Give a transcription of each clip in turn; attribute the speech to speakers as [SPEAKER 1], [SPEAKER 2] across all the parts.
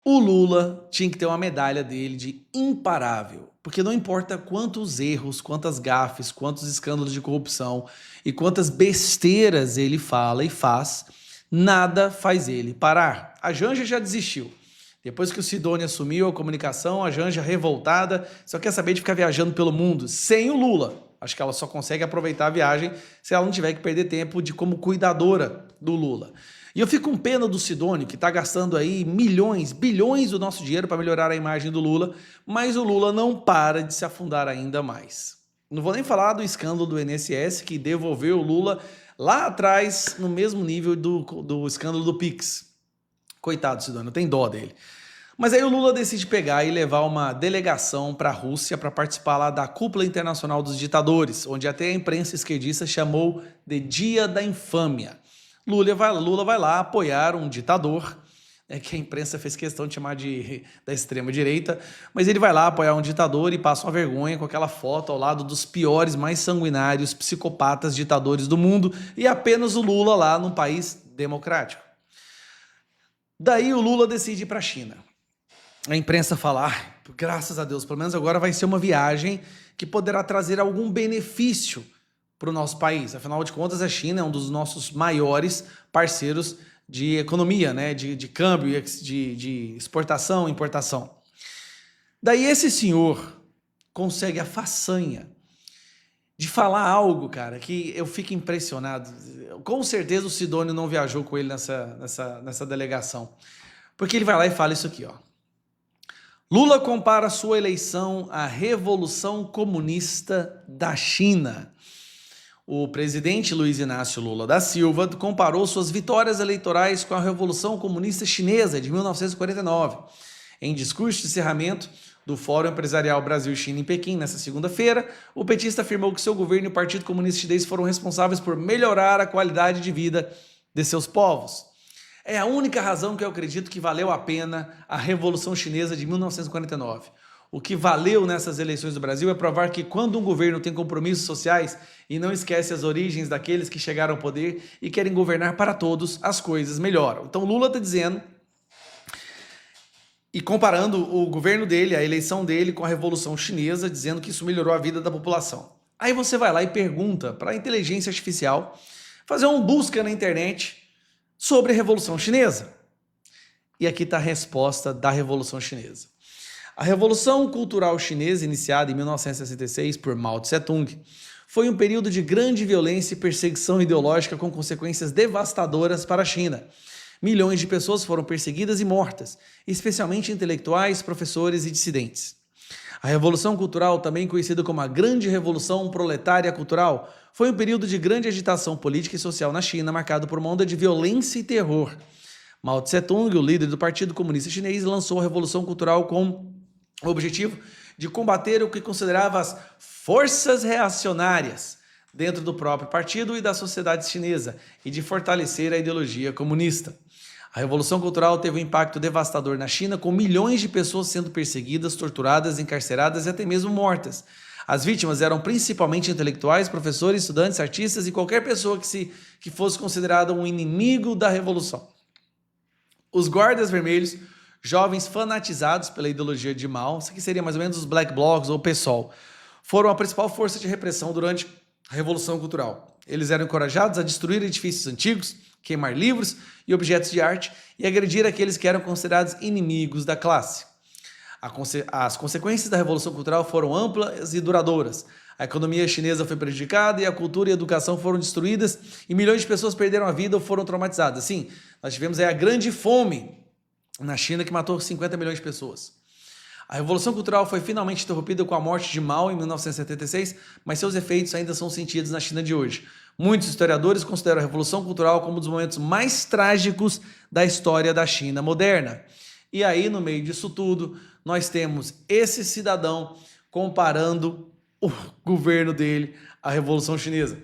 [SPEAKER 1] O Lula tinha que ter uma medalha dele de imparável, porque não importa quantos erros, quantas gafes, quantos escândalos de corrupção e quantas besteiras ele fala e faz, nada faz ele parar. A Janja já desistiu. Depois que o Sidônio assumiu a comunicação, a Janja revoltada só quer saber de ficar viajando pelo mundo sem o Lula. Acho que ela só consegue aproveitar a viagem se ela não tiver que perder tempo de como cuidadora do Lula. E eu fico com pena do Sidônio, que está gastando aí milhões, bilhões do nosso dinheiro para melhorar a imagem do Lula, mas o Lula não para de se afundar ainda mais. Não vou nem falar do escândalo do INSS, que devolveu o Lula lá atrás, no mesmo nível do escândalo do Pix. Coitado do Sidônio, tem dó dele. Mas aí o Lula decide pegar e levar uma delegação para a Rússia para participar lá da Cúpula Internacional dos Ditadores, onde até a imprensa esquerdista chamou de Dia da Infâmia. Lula vai lá apoiar um ditador, que a imprensa fez questão de chamar da extrema-direita, mas ele vai lá apoiar um ditador e passa uma vergonha com aquela foto ao lado dos piores, mais sanguinários, psicopatas ditadores do mundo e apenas o Lula lá num país democrático. Daí o Lula decide ir para a China. A imprensa fala, graças a Deus, pelo menos agora vai ser uma viagem que poderá trazer algum benefício para o nosso país. Afinal de contas, a China é um dos nossos maiores parceiros de economia, né? de câmbio, de exportação e importação. Daí esse senhor consegue a façanha de falar algo, cara, que eu fico impressionado. Com certeza o Sidônio não viajou com ele nessa delegação. Porque ele vai lá e fala isso aqui, ó. Lula compara sua eleição à Revolução Comunista da China. O presidente Luiz Inácio Lula da Silva comparou suas vitórias eleitorais com a Revolução Comunista Chinesa de 1949. Em discurso de encerramento do Fórum Empresarial Brasil-China em Pequim, nesta segunda-feira, o petista afirmou que seu governo e o Partido Comunista Chinês foram responsáveis por melhorar a qualidade de vida de seus povos. É a única razão que eu acredito que valeu a pena a Revolução Chinesa de 1949. O que valeu nessas eleições do Brasil é provar que quando um governo tem compromissos sociais e não esquece as origens daqueles que chegaram ao poder e querem governar para todos, as coisas melhoram. Então Lula está dizendo, e comparando o governo dele, a eleição dele com a Revolução Chinesa, dizendo que isso melhorou a vida da população. Aí você vai lá e pergunta para a inteligência artificial fazer uma busca na internet sobre a Revolução Chinesa. E aqui está a resposta da Revolução Chinesa. A Revolução Cultural Chinesa, iniciada em 1966 por Mao Tse-tung, foi um período de grande violência e perseguição ideológica com consequências devastadoras para a China. Milhões de pessoas foram perseguidas e mortas, especialmente intelectuais, professores e dissidentes. A Revolução Cultural, também conhecida como a Grande Revolução Proletária Cultural, foi um período de grande agitação política e social na China, marcado por uma onda de violência e terror. Mao Tse-tung, o líder do Partido Comunista Chinês, lançou a Revolução Cultural com o objetivo de combater o que considerava as forças reacionárias dentro do próprio partido e da sociedade chinesa e de fortalecer a ideologia comunista. A Revolução Cultural teve um impacto devastador na China, com milhões de pessoas sendo perseguidas, torturadas, encarceradas e até mesmo mortas. As vítimas eram principalmente intelectuais, professores, estudantes, artistas e qualquer pessoa que fosse considerada um inimigo da Revolução. Os guardas vermelhos, jovens fanatizados pela ideologia de Mao, isso aqui seria mais ou menos os Black Blocs ou o PSOL, foram a principal força de repressão durante a Revolução Cultural. Eles eram encorajados a destruir edifícios antigos, queimar livros e objetos de arte e agredir aqueles que eram considerados inimigos da classe. As consequências da Revolução Cultural foram amplas e duradouras. A economia chinesa foi prejudicada e a cultura e a educação foram destruídas e milhões de pessoas perderam a vida ou foram traumatizadas. Sim, nós tivemos aí a grande fome na China que matou 50 milhões de pessoas. A Revolução Cultural foi finalmente interrompida com a morte de Mao em 1976, mas seus efeitos ainda são sentidos na China de hoje. Muitos historiadores consideram a Revolução Cultural como um dos momentos mais trágicos da história da China moderna. E aí, no meio disso tudo, nós temos esse cidadão comparando o governo dele à Revolução Chinesa.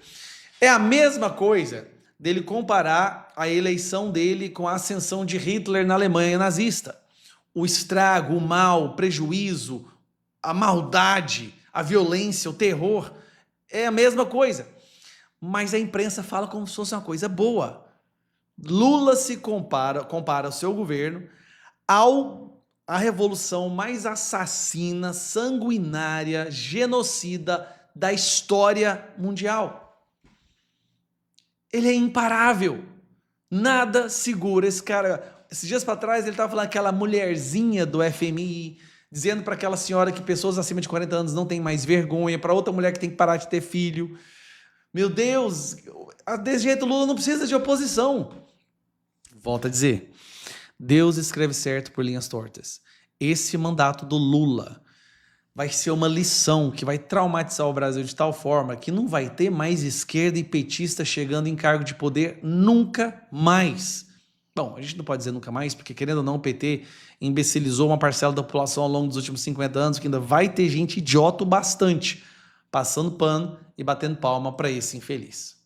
[SPEAKER 1] É a mesma coisa dele comparar a eleição dele com a ascensão de Hitler na Alemanha nazista. O estrago, o mal, o prejuízo, a maldade, a violência, o terror, é a mesma coisa. Mas a imprensa fala como se fosse uma coisa boa. Lula se compara ao seu governo a revolução mais assassina, sanguinária, genocida da história mundial. Ele é imparável. Nada segura esse cara. Esses dias para trás ele estava falando aquela mulherzinha do FMI, dizendo para aquela senhora que pessoas acima de 40 anos não têm mais vergonha, para outra mulher que tem que parar de ter filho. Meu Deus, desse jeito Lula não precisa de oposição. Volto a dizer, Deus escreve certo por linhas tortas. Esse mandato do Lula vai ser uma lição que vai traumatizar o Brasil de tal forma que não vai ter mais esquerda e petista chegando em cargo de poder nunca mais. Bom, a gente não pode dizer nunca mais, porque querendo ou não, o PT imbecilizou uma parcela da população ao longo dos últimos 50 anos, que ainda vai ter gente idiota bastante, passando pano e batendo palma para esse infeliz.